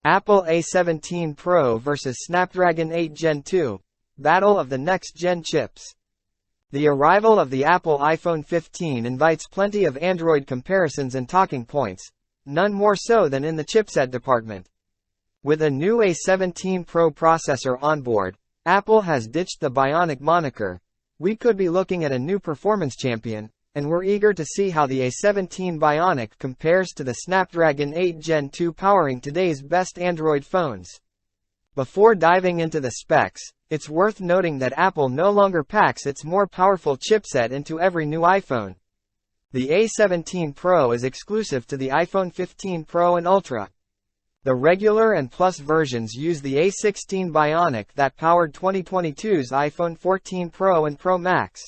Apple A17 Pro vs Snapdragon 8 Gen 2. Battle of the next-gen chips. The arrival of the Apple iPhone 15 invites plenty of Android comparisons and talking points, none more so than in the chipset department. With a new A17 Pro processor on board, Apple has ditched the Bionic moniker. We could be looking at a new performance champion, and we're eager to see how the A17 Bionic compares to the Snapdragon 8 Gen 2 powering today's best Android phones. Before diving into the specs, it's worth noting that Apple no longer packs its more powerful chipset into every new iPhone. The A17 Pro is exclusive to the iPhone 15 Pro and Ultra. The regular and Plus versions use the A16 Bionic that powered 2022's iPhone 14 Pro and Pro Max.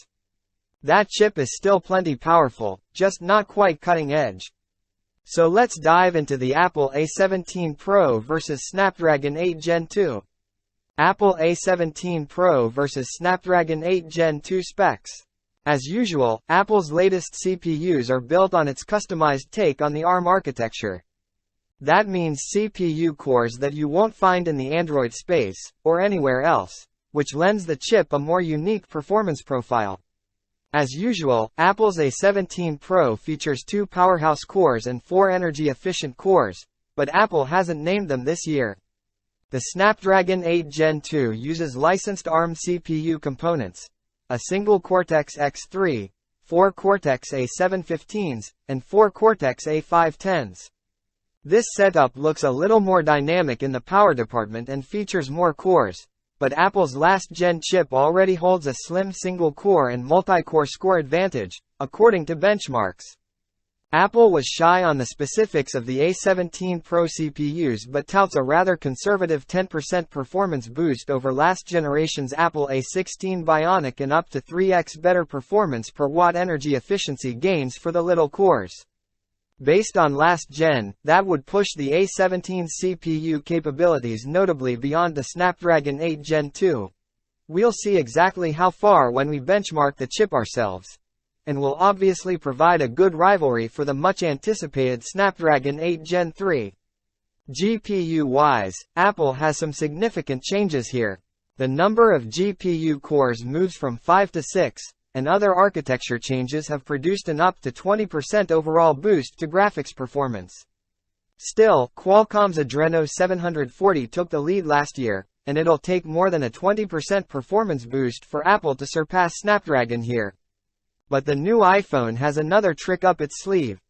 That chip is still plenty powerful, just not quite cutting edge. So let's dive into the Apple A17 Pro vs Snapdragon 8 Gen 2. Apple A17 Pro vs Snapdragon 8 Gen 2 specs. As usual, Apple's latest CPUs are built on its customized take on the ARM architecture. That means CPU cores that you won't find in the Android space, or anywhere else, which lends the chip a more unique performance profile. As usual, Apple's A17 Pro features 2 powerhouse cores and 4 energy-efficient cores, but Apple hasn't named them this year. The Snapdragon 8 Gen 2 uses licensed ARM CPU components, a single Cortex-X3, 4 Cortex-A715s, and 4 Cortex-A510s. This setup looks a little more dynamic in the power department and features more cores, but Apple's last-gen chip already holds a slim single-core and multi-core score advantage, according to benchmarks. Apple was shy on the specifics of the A17 Pro CPUs but touts a rather conservative 10% performance boost over last generation's Apple A16 Bionic and up to 3x better performance per watt energy efficiency gains for the little cores. Based on last gen, that would push the A17 CPU capabilities notably beyond the Snapdragon 8 Gen 2. We'll see exactly how far when we benchmark the chip ourselves. And will obviously provide a good rivalry for the much-anticipated Snapdragon 8 Gen 3. GPU-wise, Apple has some significant changes here. The number of GPU cores moves from 5 to 6, and other architecture changes have produced an up to 20% overall boost to graphics performance. Still, Qualcomm's Adreno 740 took the lead last year, and it'll take more than a 20% performance boost for Apple to surpass Snapdragon here. But the new iPhone has another trick up its sleeve.